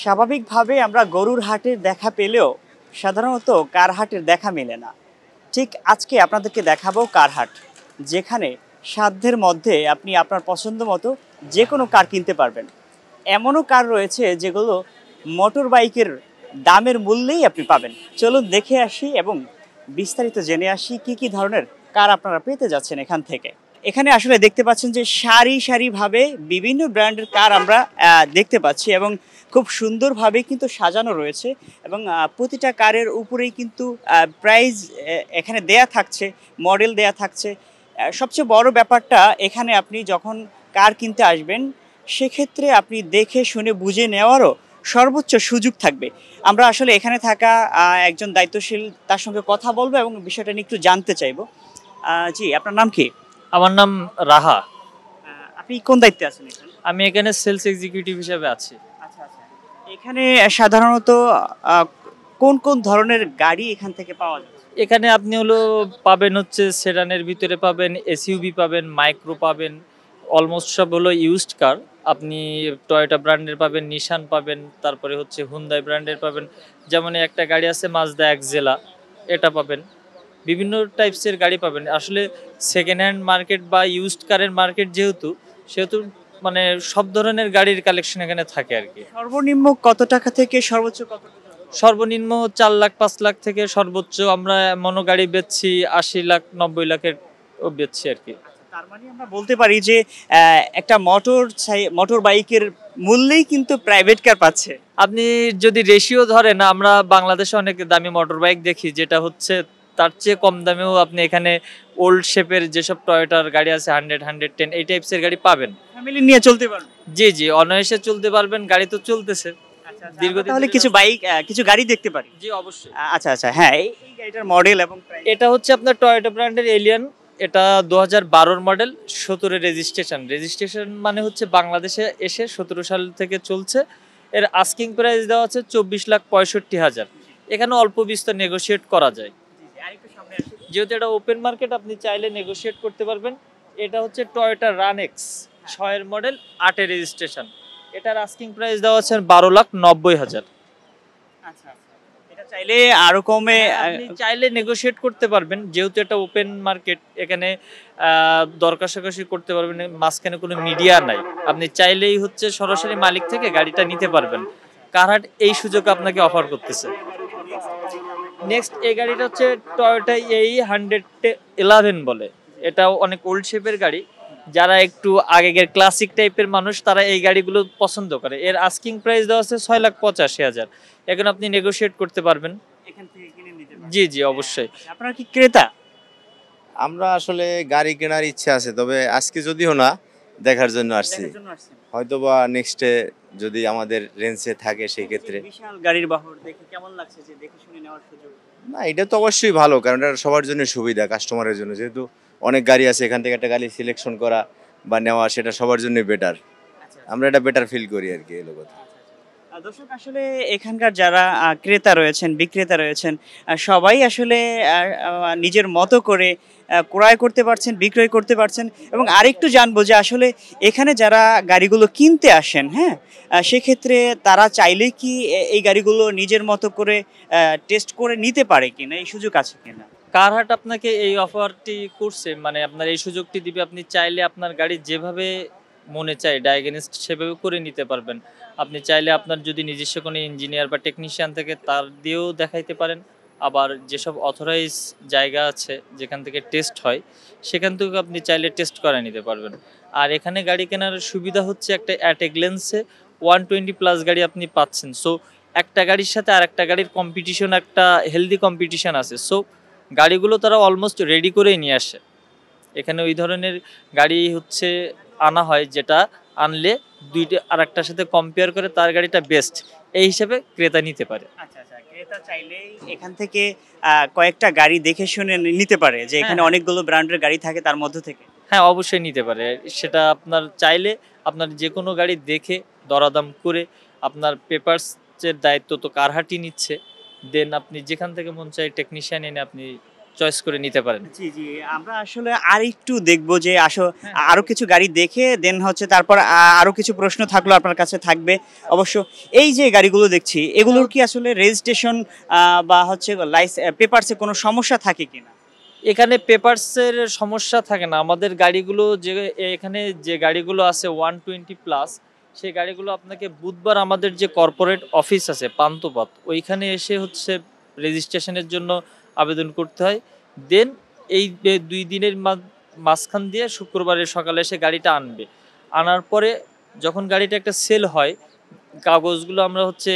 স্বাভাবিকভাবে আমরা গরুর হাটের দেখা পেলেও সাধারণত কার হাটের দেখা মেলে না। ঠিক আজকে আপনাদেরকে দেখাবো কার হাট, যেখানে সাধ্যের মধ্যে আপনি আপনার পছন্দ মতো যে কোনো কার কিনতে পারবেন। এমনও কার রয়েছে যেগুলো মোটর বাইকের দামের মূল্যেই আপনি পাবেন। চলুন দেখে আসি এবং বিস্তারিত জেনে আসি কি কি ধরনের কার আপনারা পেতে যাচ্ছেন এখান থেকে। এখানে আসলে দেখতে পাচ্ছেন যে সারি সারিভাবে বিভিন্ন ব্র্যান্ডের কার আমরা দেখতে পাচ্ছি এবং খুব সুন্দরভাবে কিন্তু সাজানো রয়েছে এবং প্রতিটা কারের উপরেই কিন্তু প্রাইস এখানে দেয়া থাকছে, মডেল দেয়া থাকছে। সবচেয়ে বড় ব্যাপারটা, এখানে আপনি যখন কার কিনতে আসবেন সেক্ষেত্রে আপনি দেখে শুনে বুঝে নেওয়ারও সর্বোচ্চ সুযোগ থাকবে। আমরা আসলে এখানে থাকা একজন দায়িত্বশীল তার সঙ্গে কথা বলবো এবং বিষয়টা নিয়ে একটু জানতে চাইবো। জি, আপনার নাম কি? আমার নাম রাহা। আপনি কোন দায়িত্বে আছেন এখানে? আমি এখানে সেলস এক্সিকিউটিভ হিসেবে আছি। আচ্ছা আচ্ছা। এখানে সাধারণত আহ, কোন কোন ধরনের গাড়ি এখান থেকে পাওয়া যায়? এখানে আপনি পাবেন সেডানের ভিতরে পাবেন, এসইউভি পাবেন, মাইক্রো পাবেন, অলমোস্ট সব ইউজড কার। আপনি টয়োটা ব্র্যান্ডের পাবেন, নিশান পাবেন, তারপরে হুন্দাই ব্র্যান্ডের পাবেন। যেমন একটা গাড়ি আছে মাজদা এক্সেলা, এটা পাবেন। বিভিন্ন টাইপসের গাড়ি পাবেন। আসলে সেকেন্ড হ্যান্ড মার্কেট বা ইউজড কারের মার্কেট সেহেতু মানে সব ধরনের গাড়ির কালেকশন এখানে থাকে আর কি। সর্বনিম্ন কত টাকা থেকে সর্বোচ্চ কত টাকা? সর্বনিম্ন 4 লাখ 5 লাখ থেকে সর্বোচ্চ আমরা এমনও গাড়ি বেচছি 80 লাখ 90 লাখের বেচছি আর কি। তার মানে আমরা বলতে পারি যে একটা মোটর বাইকের মূল্যেই কিন্তু প্রাইভেট কার পাচ্ছে। আপনি যদি রেশিও ধরেন, আমরা বাংলাদেশে অনেক দামি মোটর বাইক দেখি, যেটা তার চেয়ে কম দামেও আপনি এখানে ওল্ড শেপের যেসব টয়োটার গাড়ি আছে 100 110 এই টাইপসের গাড়ি পাবেন। ফ্যামিলি নিয়ে চলতে পারবেন। জি জি, অনায়াসে চলতে পারবেন, গাড়ি তো চলতেছে দীর্ঘদিন। তাহলে কিছু বাইক কিছু গাড়ি দেখতে পারি? জি অবশ্যই। আচ্ছা আচ্ছা, হ্যাঁ, এই গাড়িটার মডেল এবং প্রাইস? এটা আপনার টয়োটা ব্র্যান্ডের এলিয়ান। এটা 2012 মডেল, 17 রেজিস্ট্রেশন মানে বাংলাদেশে এসে 17 সাল থেকে চলছে। এর আস্কিং প্রাইস দেওয়া আছে 24,65,000। এখানে অল্প বিস্তর নেগোশিয়েট করা যায়, যেহেতু এটা ওপেন মার্কেট, আপনি চাইলে নেগোশিয়েট করতে পারবেন। এটা টয়োটা রানএক্স 6 মডেল, 8 রেজিস্ট্রেশন। এটার আস্কিং প্রাইস দেওয়া আছে 12,90,000। আচ্ছা, এটা চাইলে আরো কমে আপনি চাইলে নেগোশিয়েট করতে পারবেন, যেহেতু এটা ওপেন মার্কেট। এখানে দর কষাকষি করতে পারবেন, মাঝখানে কোনো মিডিয়া নাই। আপনি চাইলেই সরাসরি মালিক থেকে গাড়িটা নিতে পারবেন। কারহাট এই সুযোগ আপনাকে অফার করতেছে। নেক্সট এই গাড়িটা টয়োটা এই111 বলে। এটা অনেক ওল্ড শেপের গাড়ি। যারা একটু আগের ক্লাসিক টাইপের মানুষ, তারা এই গাড়িগুলো পছন্দ করে। এর আস্কিং প্রাইস দেওয়া আছে 6,85,000। এখন আপনি নেগোশিয়েট করতে পারবেন এখান থেকে কিনে নিতে পারবেন। জি জি অবশ্যই। আপনারা কি ক্রেতা? আমরা আসলে গাড়ি কেনার ইচ্ছা আছে, তবে আজকে যদিও না, দেখার জন্য আসছি। হয়তোবা নেক্সটে যদি আমাদের রেঞ্জে থাকে সেই ক্ষেত্রে। বিশাল গাড়ির বহর দেখে কেমন লাগছে, যে দেখে শুনে নেওয়ার সুযোগ? না, এটা তো অবশ্যই ভালো, কারণ এটা সবার জন্য সুবিধা, কাস্টমারের জন্য। যেহেতু অনেক গাড়ি আছে, এখান থেকে একটা গাড়ি সিলেকশন করা বা নেওয়া সেটা সবার জন্য বেটার। আমরা এটা বেটার ফিল করি আর কি, এলো কথা। দর্শক, আসলে এখানকার যারা ক্রেতা রয়েছেন, বিক্রেতা রয়েছেন, সবাই আসলে নিজের মতো করে ক্রয় করতে পারছেন, বিক্রয় করতে পারছেন। এবং আরেকটু জানবো যে আসলে এখানে যারা গাড়িগুলো কিনতে আসেন, হ্যাঁ, সেক্ষেত্রে তারা চাইলে কি এই গাড়িগুলো নিজের মতো করে টেস্ট করে নিতে পারে কিনা, এই সুযোগ আছে কিনা? কারহাট আপনাকে এই অফারটি করছে, মানে আপনার এই সুযোগটি দিবে। আপনি চাইলে আপনার গাড়ি যেভাবে মনে চায় ডায়াগনিস্ট সেভাবে করে নিতে পারবেন। আপনি চাইলে আপনার যদি নিজস্ব কোনো ইঞ্জিনিয়ার বা টেকনিশিয়ান থেকে, তার দিয়েও দেখাইতে পারেন। আবার যেসব অথরাইজ জায়গা আছে যেখান থেকে টেস্ট হয়, সেখান থেকে আপনি চাইলে টেস্ট করে নিতে পারবেন। আর এখানে গাড়ি কেনার সুবিধা একটা অ্যাট এ গ্লেন্সে 120+ গাড়ি আপনি পাচ্ছেন। সো একটা গাড়ির সাথে আর একটা গাড়ির কম্পিটিশন, একটা হেলদি কম্পিটিশন আছে। সো গাড়িগুলো তারা অলমোস্ট রেডি করেই নিয়ে আসে। এখানে ওই ধরনের গাড়ি আনা হয়, যেটা আনলে দুইটা আর একটার সাথে কম্পেয়ার করে তার গাড়িটা বেস্ট, এই হিসেবে ক্রেতা নিতে পারে। আচ্ছা আচ্ছা, ক্রেতা চাইলেই এখান থেকে কয়েকটা গাড়ি দেখে শুনে নিতে পারে, যে এখানে অনেকগুলো ব্র্যান্ডের গাড়ি থাকে তার মধ্যে থেকে। হ্যাঁ অবশ্যই নিতে পারে। সেটা আপনার চাইলে আপনার যে কোনো গাড়ি দেখে দরাদাম করে, আপনার পেপারসের দায়িত্ব তো কারহাটি নিচ্ছে। দেন আপনি যেখান থেকে মন চাই টেকনিশিয়ান এনে আপনি চয়েস করে নিতে পারেন। জি জি, আমরা আসলে আর একটু দেখবো যে আরো কিছু গাড়ি দেখে দেন হচ্ছে তারপর আরো কিছু প্রশ্ন থাকলো আপনার কাছে থাকবে অবশ্য। এই যে গাড়িগুলো দেখছি এগুলোর কি আসলে রেজিস্ট্রেশন বা হচ্ছে পেপারসে কোনো সমস্যা থাকে কিনা? এখানে পেপারসের সমস্যা থাকে না। আমাদের গাড়িগুলো যে এখানে যে গাড়িগুলো আছে 120+, সেই গাড়িগুলো আপনাকে বুধবার আমাদের যে কর্পোরেট অফিস আছে পান্থপথ, ওইখানে এসে হচ্ছে রেজিস্ট্রেশনের জন্য আবেদন করতে হয়। দেন এই 2 দিনের মাঝখান দিয়ে শুক্রবারের সকালে এসে গাড়িটা আনবে। আনার পরে যখন গাড়িটা একটা সেল হয়, কাগজগুলো আমরা হচ্ছে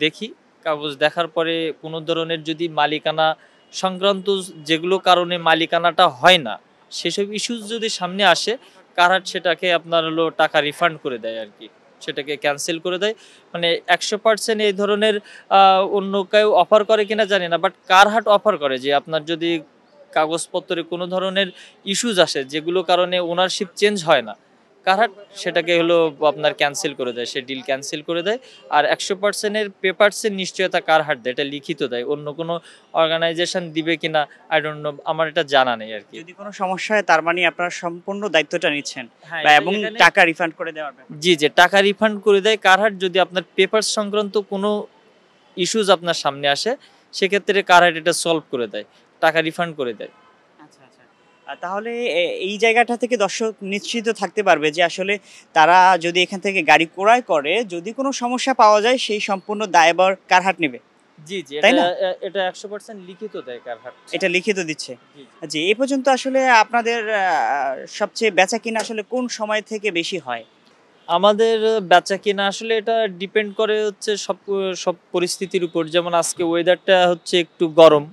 দেখি। কাগজ দেখার পরে কোনো ধরনের যদি মালিকানা সংক্রান্ত যেগুলো কারণে মালিকানাটা হয় না, সেসব ইস্যুস যদি সামনে আসে, কারহাট সেটাকে আপনার হলো টাকা রিফান্ড করে দেয় আর কি, সেটাকে ক্যান্সেল করে দেয়। মানে 100% এই ধরনের অন্য কেউ অফার করে কিনা জানি না, বাট কারহাট অফার করে যে আপনার যদি কাগজপত্রে কোনো ধরনের ইস্যুস আসে যেগুলো কারণে ওনারশিপ চেঞ্জ হয় না, কারহাট সেটাকে হলো আপনার ক্যান্সেল করে দেয়, সে ডিল ক্যান্সেল করে দেয়। আর 100%-এর পেপারসের নিশ্চয়তা কারহাট দেয়, এটা লিখিত দেয়। অন্য কোনো অর্গানাইজেশন দিবে কিনা আই ডোন্ট নো, আমার এটা জানা নেই আর কি। যদি কোনো সমস্যা হয় তার মানে আপনারা সম্পূর্ণ দায়িত্বটা নিচ্ছেন হ্যাঁ, এবং এখানে টাকা রিফান্ড করে দেওয়ার ব্যাপার। জি জি, টাকা রিফান্ড করে দেয় কারহাট। যদি আপনার পেপার সংক্রান্ত কোনো ইস্যুস আপনার সামনে আসে, সেক্ষেত্রে কারহাট এটা সলভ করে দেয়, টাকা রিফান্ড করে দেয়। আচ্ছা আচ্ছা, তাহলে এই জায়গাটা থেকে দর্শক নিশ্চিত থাকতে পারবে যে আসলে তারা যদি এখান থেকে গাড়ি ক্রয় করে যদি কোনো সমস্যা পাওয়া যায় সেই সম্পূর্ণ দায়ভার কারহাট নেবে। জি জি, তাই এটা না? এটা 100% লিখিত দেয় কারহাট। এটা লিখিত দিচ্ছে। জি। জি, এই পর্যন্ত আসলে আপনাদের সবচেয়ে বেচা কিনা আসলে কোন সময় থেকে বেশি হয়? আমাদের বেচা কিনা আসলে এটা ডিপেন্ড করে হচ্ছে সব সব পরিস্থিতির উপর। যেমন আজকে ওয়েদারটা হচ্ছে একটু গরম,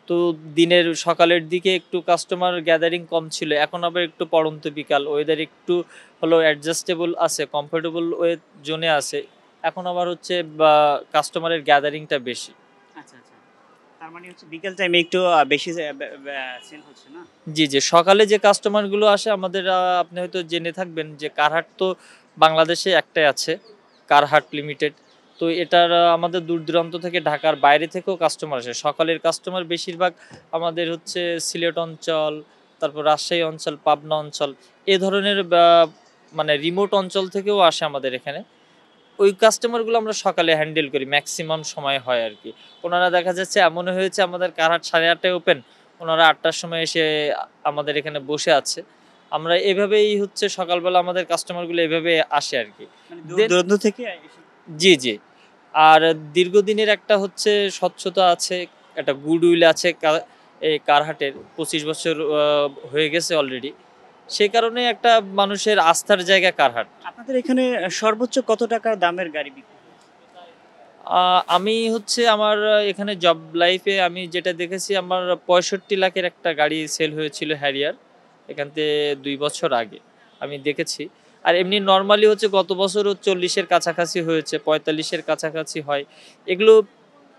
তো দিনের সকালের দিকে একটু কাস্টমার গ্যাদারিং কম ছিল। এখন আবার একটু পড়ন্ত বিকাল, ওয়েদার একটু হলো অ্যাডজাস্টেবল আছে, কমফোর্টেবল জোনে আছে। এখন আবার হচ্ছে কাস্টমারের গ্যাদারিংটা বেশি। আচ্ছা আচ্ছা, তার মানে হচ্ছে বিকেল টাইমে একটু বেশি সেল হচ্ছে না? জি জি, সকালে যে কাস্টমারগুলো আসে আমাদের, আপনি হয়তো জেনে থাকবেন যে কারহাট তো বাংলাদেশে একটাই আছে, কারহাট লিমিটেড। তো এটার আমাদের দূর দূরান্ত থেকে, ঢাকার বাইরে থেকেও কাস্টমার আসে। সকালের কাস্টমার বেশিরভাগ আমাদের হচ্ছে সিলেট অঞ্চল, তারপর রাজশাহী অঞ্চল, পাবনা অঞ্চল, এ ধরনের মানে রিমোট অঞ্চল থেকেও আসে আমাদের এখানে। ওই কাস্টমারগুলো আমরা সকালে হ্যান্ডেল করি, ম্যাক্সিমাম সময় হয় আর কি। ওনারা দেখা যাচ্ছে এমনও হয়েছে আমাদের কারহাট 8:30টায় ওপেন, ওনারা 8টার সময় এসে আমাদের এখানে বসে আছে। আমরা এভাবেই হচ্ছে সকালবেলা আমাদের কাস্টমারগুলো এভাবে আসে আর কি। মানে Then- দূর দূরান্ত থেকে জি জি। আর দীর্ঘদিনের একটা হচ্ছে স্বচ্ছতা আছে, একটা গুডউইল আছে এই কারহাটের। 25 বছর হয়ে গেছে অলরেডি, সেই কারণে একটা মানুষের আস্থার জায়গা কারহাট। আপনাদের এখানে সর্বোচ্চ কত টাকার দামের গাড়ি বিক্রি হয়? আমি হচ্ছে আমার এখানে জব লাইফে আমি যেটা দেখেছি, আমার 65 লাখের একটা গাড়ি সেল হয়েছিল হ্যারিয়ার, এখান থেকে 2 বছর আগে আমি দেখেছি। আর এমনি নর্মালি হচ্ছে গত বছরও 40-এর কাছাকাছি হয়েছে, 45-এর কাছাকাছি হয়, এগুলো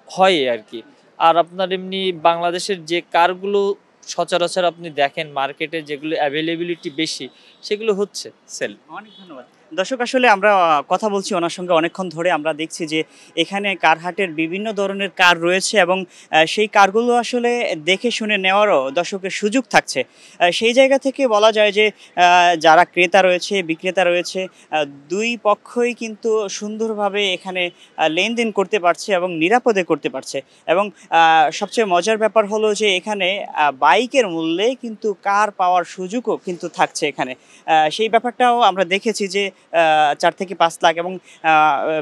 হয় আর কি। আর আপনার এমনি বাংলাদেশের যে কারগুলো সচরাচর আপনি দেখেন মার্কেটে, যেগুলো অ্যাভেলেবিলিটি বেশি, সেগুলো হচ্ছে সেল। অনেক ধন্যবাদ। দর্শক আসলে আমরা কথা বলছি ওনার সঙ্গে অনেকক্ষণ ধরে। আমরা দেখছি যে এখানে কারহাটের বিভিন্ন ধরনের কার রয়েছে এবং সেই কারগুলো আসলে দেখে শুনে নেওয়ারও দর্শকের সুযোগ থাকছে। সেই জায়গা থেকে বলা যায় যে যারা ক্রেতা রয়েছে, বিক্রেতা রয়েছে, দুই পক্ষই কিন্তু সুন্দরভাবে এখানে লেনদেন করতে পারছে এবং নিরাপদে করতে পারছে। এবং সবচেয়ে মজার ব্যাপার হলো যে এখানে বাইকের মূল্যে কিন্তু কার পাওয়ার সুযোগও কিন্তু থাকছে এখানে। সেই ব্যাপারটাও আমরা দেখেছি যে 4 থেকে 5 লাখ এবং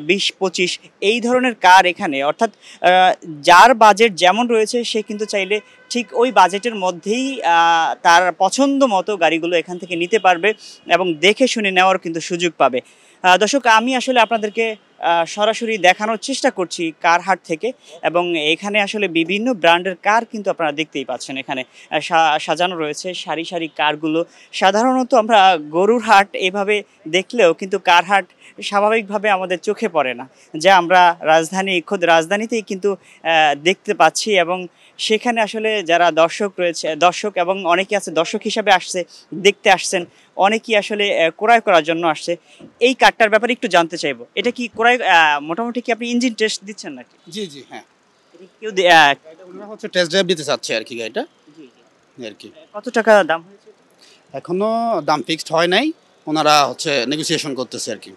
20-25 এই ধরনের কার এখানে, অর্থাৎ যার বাজেট যেমন রয়েছে সে কিন্তু চাইলে ঠিক ওই বাজেটের মধ্যেই তার পছন্দ মতো গাড়িগুলো এখান থেকে নিতে পারবে এবং দেখে শুনে নেওয়ার কিন্তু সুযোগ পাবে। দর্শক, আমি আসলে আপনাদেরকে সরাসরি দেখানোর চেষ্টা করছি কারহাট থেকে এবং এখানে আসলে বিভিন্ন ব্র্যান্ডের কার কিন্তু আপনারা দেখতেই পাচ্ছেন। এখানে সাজানো রয়েছে সারি সারি কারগুলো। সাধারণত আমরা গরুর হাট এভাবে দেখলেও কিন্তু কারহাট স্বাভাবিকভাবে আমাদের চোখে পড়ে না, যা আমরা খোদ রাজধানীতেই কিন্তু দেখতে পাচ্ছি। এবং সেখানে আসলে যারা দর্শক এবং অনেকে আছে দর্শক হিসাবে দেখতে আসছেন, অনেকেই আসলে ক্রয় করার জন্য আসছে। এই কারটার ব্যাপারে একটু জানতে চাইবো, এটা কি ক্রয় মোটামুটি কি আপনি ইঞ্জিন টেস্ট দিচ্ছেন নাকি? জি জি, হ্যাঁ, কেউ ওনারা হচ্ছে টেস্ট ড্রাইভ দিতে চাচ্ছে আর কি গাড়িটা। জি এই আর কি। কত টাকা দাম হয়েছে? এখনো দাম ফিক্সড হয় নাই, ওনারা হচ্ছে নেগোসিয়েশন করতেছে আর কি।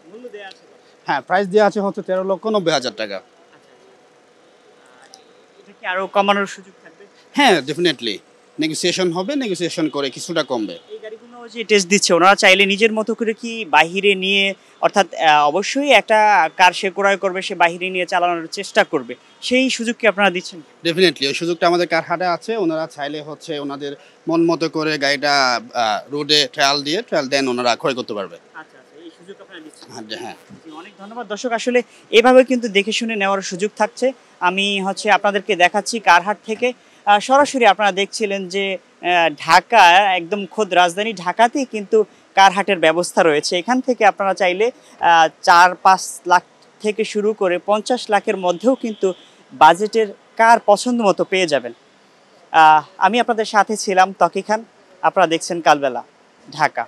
মূল্য দেয়া আছে? হ্যাঁ, প্রাইস দেওয়া আছে হচ্ছে 13,90,000 টাকা। এটা কি আরো কমানোর সুযোগ থাকবে? হ্যাঁ, ডেফিনেটলি নেগোসিয়েশন হবে, নেগোসিয়েশন করে কিছুটা কমবে। এই গাড়িগুলো যে টেস্ট দিচ্ছে ওনারা চাইলে নিজের মতো করে কি বাহিরে নিয়ে, অর্থাৎ অবশ্যই একটা কার সে ক্রয় করবে, সে বাহিরে নিয়ে চালানোর চেষ্টা করবে, সেই সুযোগ কি আপনারা দিচ্ছেন? ডেফিনেটলি ওই সুযোগটা আমাদের কারহাটে আছে। ওনারা চাইলে হচ্ছে ওনাদের মন মতো করে গাড়িটা রোডে ট্রায়াল দেন ওনারা ক্রয় করতে পারবে। আচ্ছা আচ্ছা, এই সুযোগ আপনারা দিচ্ছেন। হ্যাঁ, জি, অনেক ধন্যবাদ দর্শক। আসলে এভাবে কিন্তু দেখে শুনে নেওয়ার সুযোগ থাকছে। আমি হচ্ছে আপনাদেরকে দেখাচ্ছি কারহাট থেকে সরাসরি। আপনারা দেখছিলেন যে ঢাকা, একদম খোদ রাজধানী ঢাকাতেই কিন্তু কারহাটের ব্যবস্থা রয়েছে। এখান থেকে আপনারা চাইলে 4-5 লাখ থেকে শুরু করে 50 লাখের মধ্যেও কিন্তু বাজেটের কার পছন্দ মতো পেয়ে যাবেন। আমি আপনাদের সাথে ছিলাম ত্বকী খান। আপনারা দেখছেন কালবেলা ঢাকা।